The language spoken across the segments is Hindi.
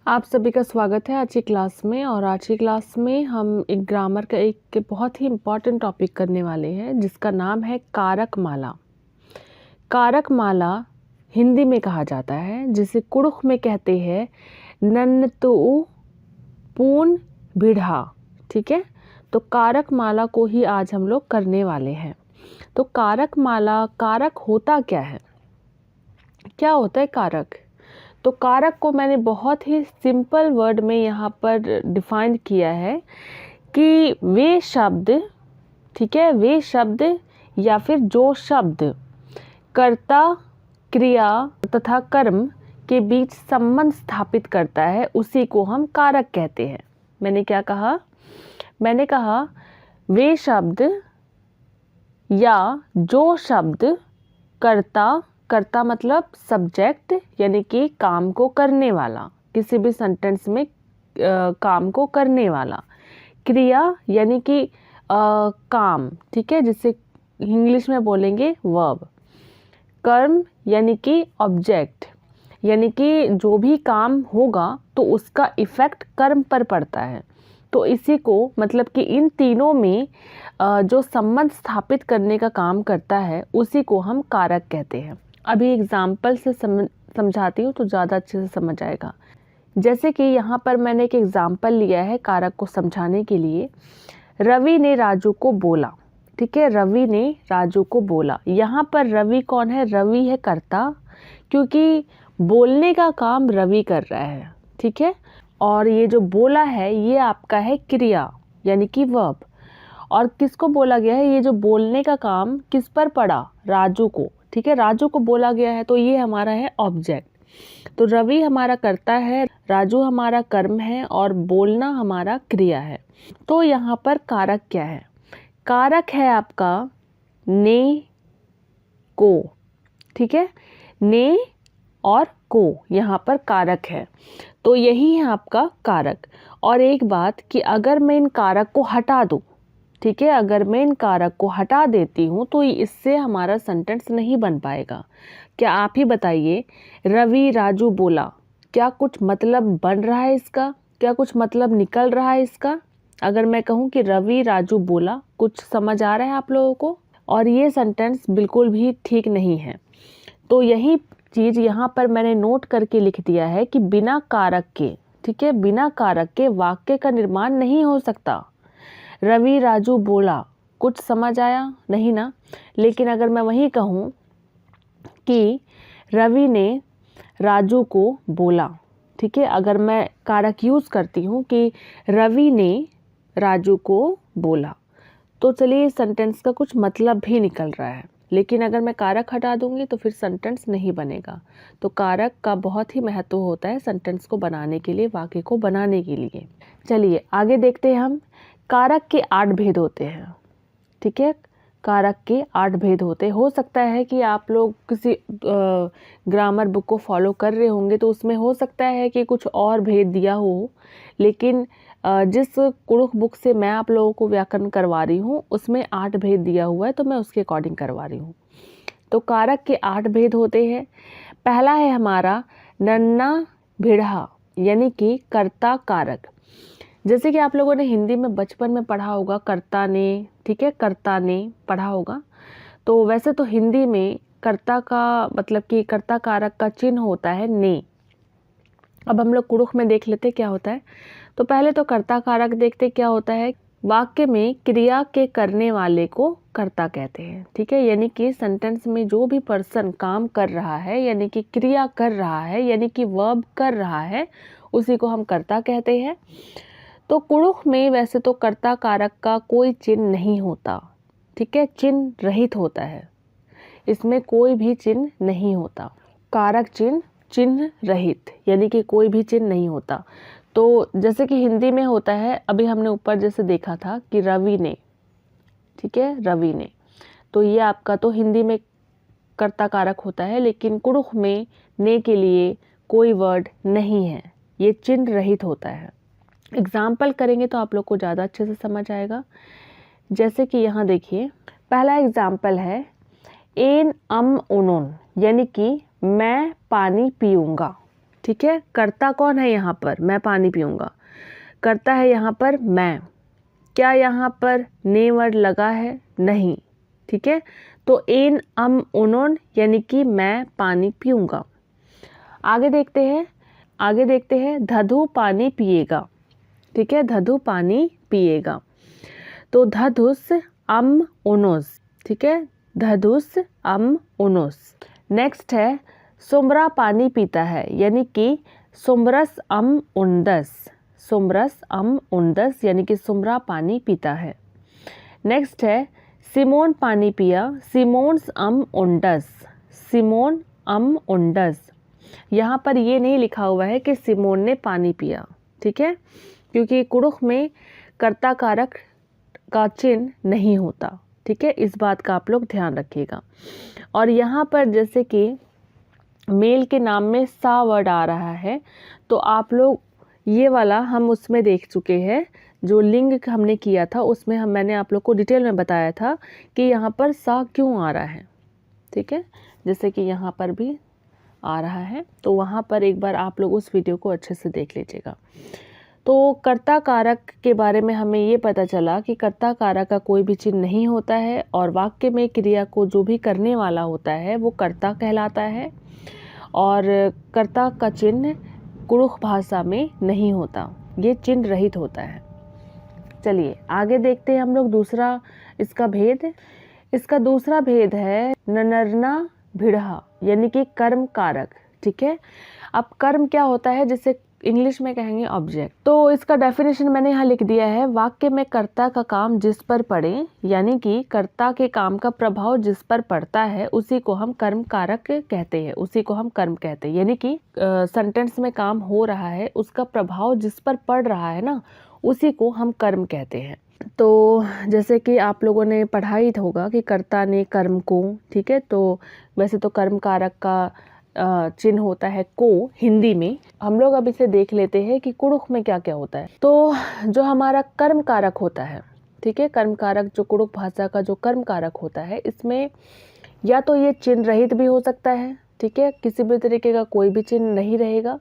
आप सभी का स्वागत है आज की क्लास में। और आज की क्लास में हम एक ग्रामर का एक बहुत ही इम्पॉर्टेंट टॉपिक करने वाले हैं जिसका नाम है कारक माला। कारक माला हिंदी में कहा जाता है जिसे कुड़ुख में कहते हैं नन्नतु पून भिढ़ा। ठीक है, तो कारक माला को ही आज हम लोग करने वाले हैं। तो कारक माला, कारक होता क्या है, क्या होता है कारक? तो कारक को मैंने बहुत ही सिंपल वर्ड में यहाँ पर डिफाइन किया है कि वे शब्द, ठीक है, वे शब्द या फिर जो शब्द कर्ता, क्रिया तथा कर्म के बीच संबंध स्थापित करता है उसी को हम कारक कहते हैं। मैंने क्या कहा? मैंने कहा वे शब्द या जो शब्द कर्ता, कर्ता मतलब सब्जेक्ट यानी कि काम को करने वाला, किसी भी सेंटेंस में काम को करने वाला, क्रिया यानी कि काम, ठीक है, जिसे इंग्लिश में बोलेंगे वर्ब, कर्म यानी कि ऑब्जेक्ट, यानी कि जो भी काम होगा तो उसका इफ़ेक्ट कर्म पर पड़ता है। तो इसी को मतलब कि इन तीनों में जो संबंध स्थापित करने का काम करता है उसी को हम कारक कहते हैं। अभी एग्जाम्पल से समझाती हूँ तो ज़्यादा अच्छे से समझ आएगा। जैसे कि यहाँ पर मैंने एक एग्जाम्पल लिया है कारक को समझाने के लिए। रवि ने राजू को बोला, ठीक है, रवि ने राजू को बोला। यहाँ पर रवि कौन है? रवि है कर्ता, क्योंकि बोलने का काम रवि कर रहा है, ठीक है। और ये जो बोला है ये आपका है क्रिया यानी कि वर्ब। और किसको बोला गया है? ये जो बोलने का काम किस पर पड़ा? राजू को, ठीक है, राजू को बोला गया है तो ये हमारा है ऑब्जेक्ट। तो रवि हमारा कर्ता है, राजू हमारा कर्म है और बोलना हमारा क्रिया है। तो यहाँ पर कारक क्या है? कारक है आपका ने, को, ठीक है, ने और को यहाँ पर कारक है। तो यही है आपका कारक। और एक बात कि अगर मैं इन कारक को हटा दूँ, ठीक है, अगर मैं इन कारक को हटा देती हूँ तो इससे हमारा सेंटेंस नहीं बन पाएगा। क्या आप ही बताइए, रवि राजू बोला, क्या कुछ मतलब बन रहा है इसका? क्या कुछ मतलब निकल रहा है इसका? अगर मैं कहूँ कि रवि राजू बोला, कुछ समझ आ रहा है आप लोगों को? और ये सेंटेंस बिल्कुल भी ठीक नहीं है। तो यही चीज़ यहाँ पर मैंने नोट करके लिख दिया है कि बिना कारक के, ठीक है, बिना कारक के वाक्य का निर्माण नहीं हो सकता। रवि राजू बोला, कुछ समझ आया नहीं ना? लेकिन अगर मैं वही कहूँ कि रवि ने राजू को बोला, ठीक है, अगर मैं कारक यूज़ करती हूँ कि रवि ने राजू को बोला, तो चलिए इस सेंटेंस का कुछ मतलब भी निकल रहा है। लेकिन अगर मैं कारक हटा दूंगी तो फिर सेंटेंस नहीं बनेगा। तो कारक का बहुत ही महत्व होता है सेंटेंस को बनाने के लिए, वाक्य को बनाने के लिए। चलिए आगे देखते हैं हम। कारक के 8 भेद होते हैं, ठीक है, कारक के 8 भेद होते हैं। हो सकता है कि आप लोग किसी ग्रामर बुक को फॉलो कर रहे होंगे तो उसमें हो सकता है कि कुछ और भेद दिया हो, लेकिन जिस कुड़ुख बुक से मैं आप लोगों को व्याकरण करवा रही हूँ उसमें 8 भेद दिया हुआ है, तो मैं उसके अकॉर्डिंग करवा रही हूँ। तो कारक के 8 भेद होते हैं। पहला है हमारा नन्ना भिढ़ा यानी कि कर्ता कारक। जैसे कि आप लोगों ने हिंदी में बचपन में पढ़ा होगा कर्ता ने, ठीक है, कर्ता ने पढ़ा होगा। तो वैसे तो हिंदी में कर्ता का मतलब कि कर्ता कारक का चिन्ह होता है ने। अब हम लोग कुड़ुख में देख लेते क्या होता है। तो पहले तो कर्ता कारक देखते क्या होता है। वाक्य में क्रिया के करने वाले को कर्ता कहते हैं, ठीक है, यानी कि सेंटेंस में जो भी पर्सन काम कर रहा है यानी कि क्रिया कर रहा है यानी कि वर्ब कर रहा है उसी को हम कर्ता कहते हैं। तो कुड़ुख में वैसे तो कर्ता कारक का कोई चिन्ह नहीं होता, ठीक है, चिन्ह रहित होता है, इसमें कोई भी चिन्ह नहीं होता। कारक चिन्ह चिन्ह रहित यानी कि कोई भी चिन्ह नहीं होता। तो जैसे कि हिंदी में होता है, अभी हमने ऊपर जैसे देखा था कि रवि ने, ठीक है, रवि ने, तो ये आपका तो हिंदी में कर्ता कारक होता है, लेकिन कुड़ुख में ने के लिए कोई वर्ड नहीं है, ये चिन्ह रहित होता है। एग्जाम्पल करेंगे तो आप लोग को ज़्यादा अच्छे से समझ आएगा। जैसे कि यहाँ देखिए, पहला एग्जाम्पल है एन अम उनोन यानी कि मैं पानी पीऊँगा, ठीक है। कर्ता कौन है यहाँ पर, मैं पानी पीऊँगा, कर्ता है यहाँ पर मैं। क्या यहाँ पर ने वर्ड लगा है, नहीं, ठीक है। तो एन अम उनोन यानी कि मैं पानी पीऊँगा। आगे देखते हैं धधु पानी पिएगा, ठीक है, धधु पानी पिएगा। तो धधुस अम उनोस, ठीक है, धधुस अम उनोस। नेक्स्ट है सुमरा पानी पीता है, यानी कि सुमरस अम उंदस, सुमरस अम उंदस यानी कि सुमरा पानी पीता है। नेक्स्ट है सिमोन पानी पिया, सिमोन्स अम उंडस, सिमोन अम उंडस। यहाँ पर ये नहीं लिखा हुआ है कि सिमोन ने पानी पिया, ठीक है, क्योंकि कुड़ुख में कर्ता कारक का चिन्ह नहीं होता, ठीक है, इस बात का आप लोग ध्यान रखिएगा। और यहाँ पर जैसे कि मेल के नाम में सा वर्ड आ रहा है, तो आप लोग ये वाला हम उसमें देख चुके हैं, जो लिंग हमने किया था उसमें मैंने आप लोग को डिटेल में बताया था कि यहाँ पर सा क्यों आ रहा है, ठीक है, जैसे कि यहाँ पर भी आ रहा है, तो वहाँ पर एक बार आप लोग उस वीडियो को अच्छे से देख लीजिएगा। तो कर्ता कारक के बारे में हमें ये पता चला कि कर्ता कारक का कोई भी चिन्ह नहीं होता है और वाक्य में क्रिया को जो भी करने वाला होता है वो कर्ता कहलाता है और कर्ता का चिन्ह कुड़ुख भाषा में नहीं होता, ये चिन्ह रहित होता है। चलिए आगे देखते हैं हम लोग दूसरा इसका भेद। इसका दूसरा भेद है ननरना भिड़हा यानी कि कर्म कारक, ठीक है। अब कर्म क्या होता है, जिसे इंग्लिश में कहेंगे ऑब्जेक्ट। तो इसका डेफिनेशन मैंने यहाँ लिख दिया है, वाक्य में कर्ता का काम जिस पर पड़े, यानी कि कर्ता के काम का प्रभाव जिस पर पड़ता है उसी को हम कर्म कारक कहते हैं, उसी को हम कर्म कहते हैं। यानी कि सेंटेंस में काम हो रहा है, उसका प्रभाव जिस पर पड़ रहा है ना, उसी को हम कर्म कहते हैं। तो जैसे कि आप लोगों ने पढ़ा ही होगा कि कर्ता ने कर्म को, ठीक है, तो वैसे तो कर्म कारक का चिन्ह होता है को हिंदी में। हम लोग अब इसे देख लेते हैं कि कुड़ुख में क्या क्या होता है। तो जो हमारा कर्म कारक होता है, ठीक है, कर्म कारक जो कुड़ुख भाषा का जो कर्म कारक होता है, इसमें या तो ये चिन्ह रहित भी हो सकता है, ठीक है, किसी भी तरीके का कोई भी चिन्ह नहीं रहेगा,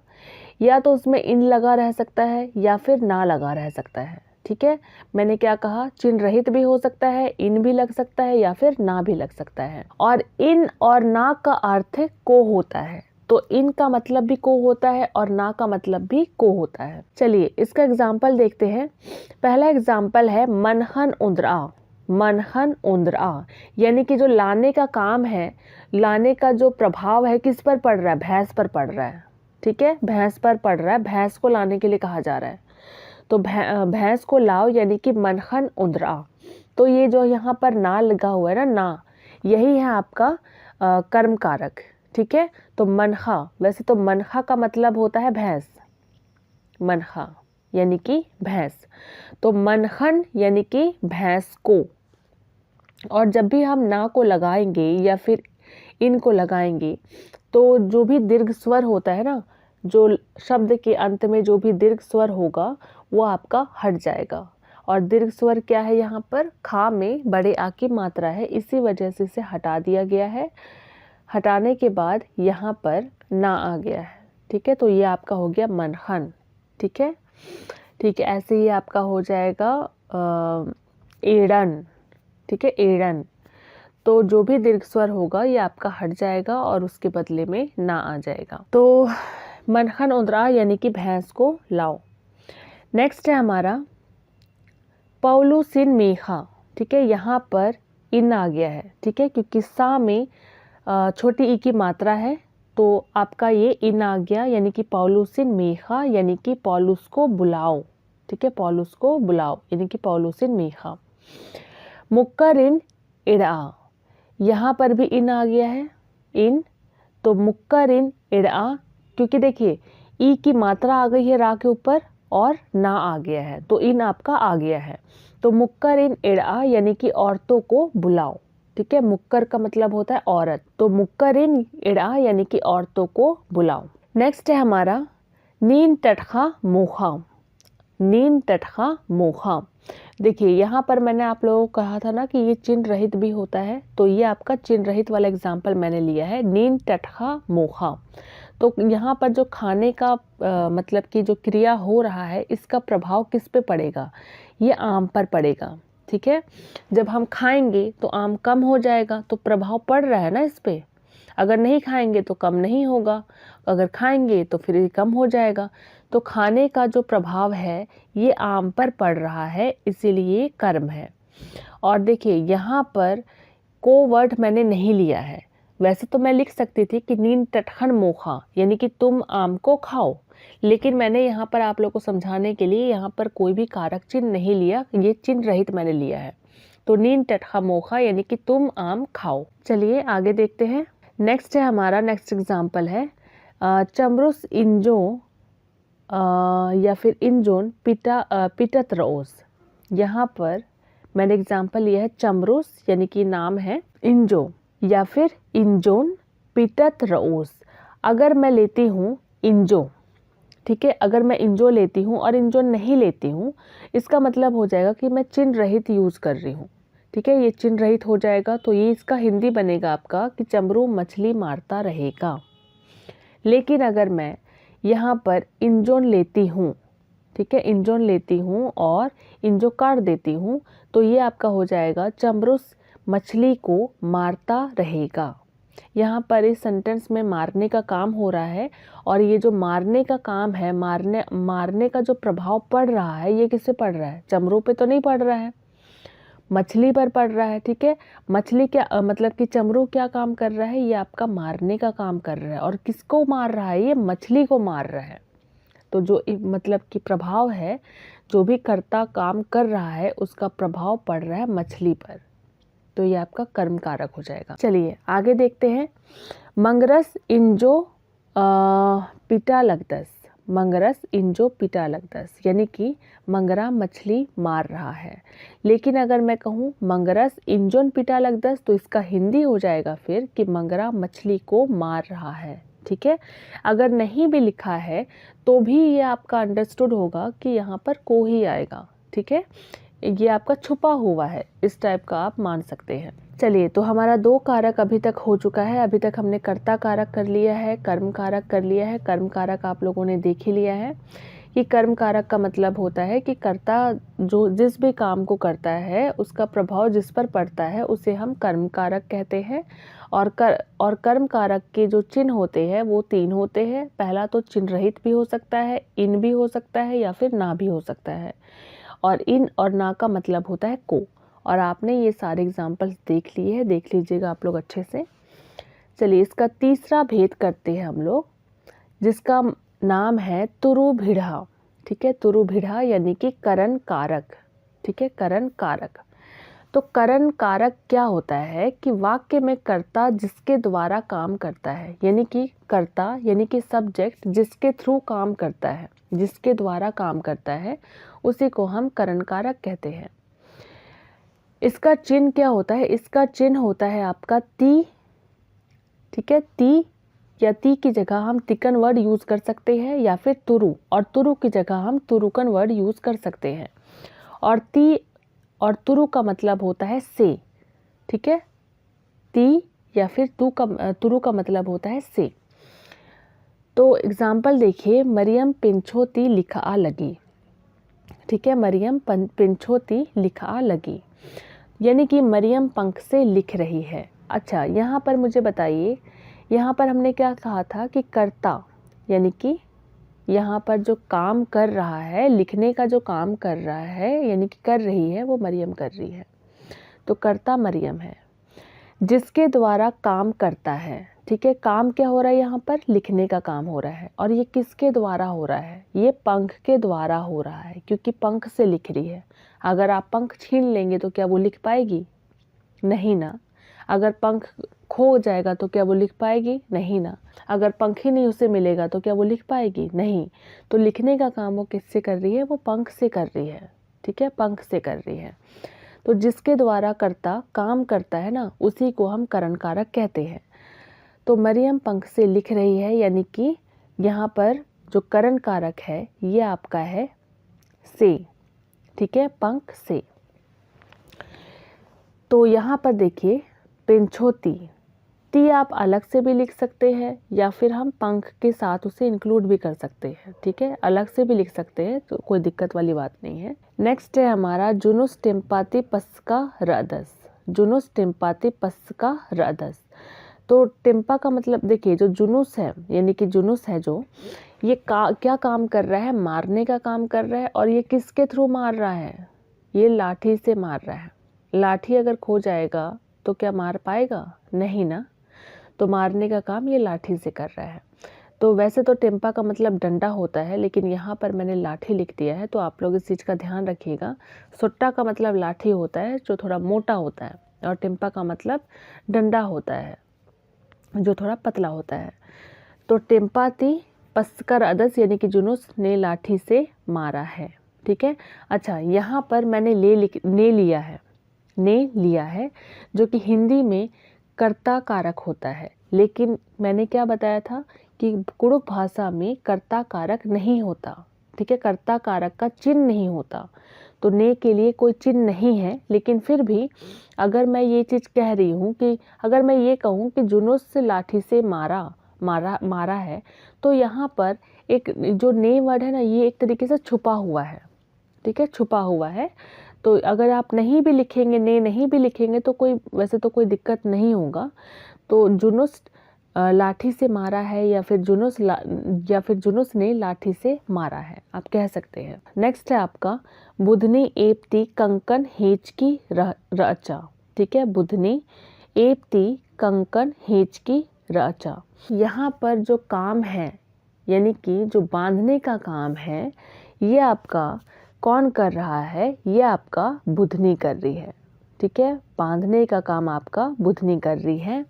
या तो उसमें इन लगा रह सकता है या फिर ना लगा रह सकता है, ठीक है। मैंने क्या कहा, चिन्ह रहित भी हो सकता है, इन भी लग सकता है या फिर ना भी लग सकता है। और इन और ना का अर्थ को होता है, तो इन का मतलब भी को होता है और ना का मतलब भी को होता है। चलिए इसका एग्जाम्पल देखते हैं। पहला एग्जाम्पल है मनहन उंदरा, मनहन उंदरा यानी कि जो लाने का काम है, लाने का जो प्रभाव है किस पर पड़ रहा है, भैंस पर पड़ रहा है, ठीक है, भैंस पर पड़ रहा है, भैंस को लाने के लिए कहा जा रहा है। तो भैंस को लाओ यानी कि मनहन उंदरा। तो ये जो यहाँ पर ना लगा हुआ है ना, ना, यही है आपका कर्म कारक, ठीक है। तो मनहा, वैसे तो मनहा का मतलब होता है भैंस, मनहा यानी कि भैंस, तो मनहन यानी कि भैंस को। और जब भी हम ना को लगाएंगे या फिर इनको लगाएंगे, तो जो भी दीर्घ स्वर होता है ना, जो शब्द के अंत में जो भी दीर्घ स्वर होगा वो आपका हट जाएगा। और दीर्घ स्वर क्या है, यहाँ पर खा में बड़े आ की मात्रा है, इसी वजह से इसे हटा दिया गया है। हटाने के बाद यहाँ पर ना आ गया है, ठीक है, तो ये आपका हो गया मनहन, ठीक है, ठीक है। ऐसे ही आपका हो जाएगा एड़न, ठीक है, एड़न। तो जो भी दीर्घ स्वर होगा ये आपका हट जाएगा और उसके बदले में ना आ जाएगा। तो मनहन उंदरा यानी कि भैंस को लाओ। नेक्स्ट है हमारा पौलुसिन मेखा, ठीक है, यहाँ पर इन आ गया है, ठीक है, क्योंकि सा में छोटी ई की मात्रा है, तो आपका ये इन आ गया, यानी कि पौलुसिन मेखा यानी कि पौलुस को बुलाओ, ठीक है, पौलुस को बुलाओ यानी कि पौलुसिन मेखा। मुक्करिन इड़ा, यहाँ पर भी इन आ गया है, इन, तो मुक्करिन इड़ा, क्योंकि देखिए ई की मात्रा आ गई है रा के ऊपर और ना आ गया है, तो इन आपका आ गया है। तो मुक्कर इन इड़ा यानी कि औरतों को बुलाओ, ठीक है, मुक्कर का मतलब होता है औरत, तो मुक्कर इन इड़ा यानी कि औरतों को बुलाओ। नेक्स्ट है हमारा नीन टटखा मोखा, नीन टटखा मोखा। देखिए यहाँ पर मैंने आप लोगों को कहा था ना कि ये चिन्ह रहित भी होता है, तो ये आपका चिन्ह रहित वाला एग्जाम्पल मैंने लिया है, नीन टटखा मोखा। तो यहाँ पर जो खाने का मतलब कि जो क्रिया हो रहा है इसका प्रभाव किस पे पड़ेगा, ये आम पर पड़ेगा। ठीक है, जब हम खाएंगे तो आम कम हो जाएगा, तो प्रभाव पड़ रहा है ना इस पे। अगर नहीं खाएंगे तो कम नहीं होगा, अगर खाएंगे तो फिर ये कम हो जाएगा। तो खाने का जो प्रभाव है ये आम पर पड़ रहा है, इसीलिए कर्म है। और देखिए यहाँ पर को वर्ड मैंने नहीं लिया है। वैसे तो मैं लिख सकती थी कि नीन टटखन मोखा, यानी कि तुम आम को खाओ, लेकिन मैंने यहाँ पर आप लोगों को समझाने के लिए यहाँ पर कोई भी कारक चिन्ह नहीं लिया, ये चिन्ह रहित मैंने लिया है। तो नीन टटखा मोखा यानी कि तुम आम खाओ। चलिए आगे देखते हैं। नेक्स्ट है हमारा, नेक्स्ट एग्जाम्पल है चमरुस इंजो या फिर इंजोन पिटत रोस। यहाँ पर मैंने एग्जाम्पल लिया है चमरुस यानी कि नाम है इंजो, या फिर इंजोन पिटत रोस। अगर मैं लेती हूँ इंजो, ठीक है, अगर मैं इंजो लेती हूँ और इंजो नहीं लेती हूँ, इसका मतलब हो जाएगा कि मैं चिन्ह रहित यूज़ कर रही हूँ। ठीक है, ये चिन्ह रहित हो जाएगा, तो ये इसका हिंदी बनेगा आपका कि चमरू मछली मारता रहेगा। लेकिन अगर मैं यहाँ पर इंजोन लेती हूँ, ठीक है, इंजोन लेती हूँ और इंजो काट देती हूँ, तो ये आपका हो जाएगा चमरुस मछली को मारता रहेगा। यहाँ पर इस सेंटेंस में मारने का काम हो रहा है, और ये जो मारने का काम है, मारने का जो प्रभाव पड़ रहा है, ये किससे पड़ रहा है, चमरू पे तो नहीं पड़ रहा है, मछली पर पड़ रहा है। ठीक है, मछली क्या मतलब कि चमरू क्या काम कर रहा है, ये आपका मारने का काम कर रहा है। और किसको मार रहा है, ये मछली को मार रहा है। तो जो मतलब कि प्रभाव है, जो भी कर्ता काम कर रहा है उसका प्रभाव पड़ रहा है मछली पर, तो ये आपका कर्म कारक हो जाएगा। चलिए आगे देखते हैं। मंगरस इंजो पिटा लगदस, मंगरस इंजो पिटा लगदस, यानी कि मंगरा मछली मार रहा है। लेकिन अगर मैं कहूँ मंगरस इंजोन पिटा लगदस, तो इसका हिंदी हो जाएगा फिर कि मंगरा मछली को मार रहा है। ठीक है, अगर नहीं भी लिखा है तो भी ये आपका अंडरस्टूड होगा कि यहाँ पर को ही आएगा। ठीक है, ये आपका छुपा हुआ है, इस टाइप का आप मान सकते हैं। चलिए, तो हमारा 2 कारक अभी तक हो चुका है। अभी तक हमने कर्ता कारक कर लिया है, कर्म कारक कर लिया है। कर्म कारक आप लोगों ने देख ही लिया है कि कर्म कारक का मतलब होता है कि कर्ता जो जिस भी काम को करता है उसका प्रभाव जिस पर पड़ता है उसे हम कर्म कारक कहते हैं। और कर्म कारक के जो चिन्ह होते हैं वो 3 होते हैं। पहला तो चिन्ह रहित भी हो सकता है, इन भी हो सकता है, या फिर ना भी हो सकता है। और इन और ना का मतलब होता है को। और आपने ये सारे एग्जाम्पल्स देख लिए हैं, देख लीजिएगा आप लोग अच्छे से। चलिए इसका तीसरा भेद करते हैं हम लोग, जिसका नाम है तुरु भिड़ा। ठीक है, तुरु भिड़ा यानी कि करण कारक। ठीक है, करण कारक। तो करण कारक क्या होता है कि वाक्य में कर्ता जिसके द्वारा काम करता है, यानी कि कर्ता यानी कि सब्जेक्ट जिसके थ्रू काम करता है, जिसके द्वारा काम करता है, उसी को हम करण कारक कहते हैं। इसका चिन्ह क्या होता है, इसका चिन्ह होता है आपका ती। ठीक है, ती या ती की जगह हम तिकन वर्ड यूज कर सकते हैं, या फिर तुरु, और तुरु की जगह हम तुरुकन वर्ड यूज कर सकते हैं। और ती और तुरु का मतलब होता है से। ठीक है, ती या फिर तुरु का मतलब होता है से। तो एग्जाम्पल देखिए, मरियम पिंछोती लिखा लगी। ठीक है, मरियम पिंछोती लिखा लगी, यानी कि मरियम पंख से लिख रही है। अच्छा, यहाँ पर मुझे बताइए, यहाँ पर हमने क्या कहा था कि कर्ता यानी कि यहाँ पर जो काम कर रहा है, लिखने का जो काम कर रहा है यानी कि कर रही है, वो मरियम कर रही है। तो कर्ता मरियम है, जिसके द्वारा काम करता है। ठीक है, काम क्या हो रहा है, यहाँ पर लिखने का काम हो रहा है। और ये किसके द्वारा हो रहा है, ये पंख के द्वारा हो रहा है, क्योंकि पंख से लिख रही है। अगर आप पंख छीन लेंगे तो क्या वो लिख पाएगी, नहीं ना। अगर पंख खो जाएगा तो क्या वो लिख पाएगी, नहीं ना। अगर पंख ही नहीं उसे मिलेगा तो क्या वो लिख पाएगी, नहीं। तो लिखने का काम वो किससे कर रही है, वो पंख से कर रही है। ठीक है, पंख से कर रही है। तो जिसके द्वारा कर्ता काम करता है ना, उसी को हम करण कारक कहते हैं। तो मरियम पंख से लिख रही है, यानी कि यहाँ पर जो करण कारक है ये आपका है से। ठीक है, पंख से। तो यहाँ पर देखिए पिंछोती, ती आप अलग से भी लिख सकते हैं या फिर हम पंख के साथ उसे इंक्लूड भी कर सकते हैं, ठीक है, अलग से भी लिख सकते हैं, तो कोई दिक्कत वाली बात नहीं है। नेक्स्ट है हमारा जुनुस टिम्पाती पस्का रदस। जुनुस टिम्पाती पस्का रदस। तो टिम्पा का मतलब देखिए, जो जुनूस है यानी कि जुनूस है जो, ये क्या काम कर रहा है, मारने का काम कर रहा है। और ये किसके थ्रू मार रहा है, ये लाठी से मार रहा है। लाठी अगर खो जाएगा तो क्या मार पाएगा, नहीं ना, तो मारने का काम ये लाठी से कर रहा है। तो वैसे तो टिम्पा का मतलब डंडा होता है, लेकिन यहाँ पर मैंने लाठी लिख दिया है, तो आप लोग इस चीज़ का ध्यान रखिएगा। सुट्टा का मतलब लाठी होता है जो थोड़ा मोटा होता है, और टिम्पा का मतलब डंडा होता है जो थोड़ा पतला होता है। तो टिम्पाती पस्कर अदस यानी कि जुनूस ने लाठी से मारा है, ठीक है। अच्छा, यहाँ पर मैंने ने लिया है जो कि हिंदी में कर्ता कारक होता है, लेकिन मैंने क्या बताया था कि कुड़ुक भाषा में कर्ता कारक नहीं होता, ठीक है, कर्ता कारक का चिन्ह नहीं होता। तो ने के लिए कोई चिन्ह नहीं है, लेकिन फिर भी अगर मैं ये चीज़ कह रही हूँ कि अगर मैं ये कहूँ कि जुनूस से लाठी से मारा है, तो यहाँ पर एक जो ने वर्ड है ना, ये एक तरीके से छुपा हुआ है, ठीक है, छुपा हुआ है। तो अगर आप नहीं भी लिखेंगे, ने नहीं भी लिखेंगे तो वैसे तो कोई दिक्कत नहीं होगा। तो जुनूस लाठी से मारा है या फिर जुनूस ने लाठी से मारा है, आप कह सकते हैं। नेक्स्ट है आपका बुधनी एपती कंकन हेच की रचा, ठीक है, बुधनी एपती कंकन हेच की रचा। यहाँ पर जो काम है यानी कि जो बांधने का काम है, ये आपका कौन कर रहा है, ये आपका बुधनी कर रही है, ठीक है, बांधने का काम आपका बुधनी कर रही है।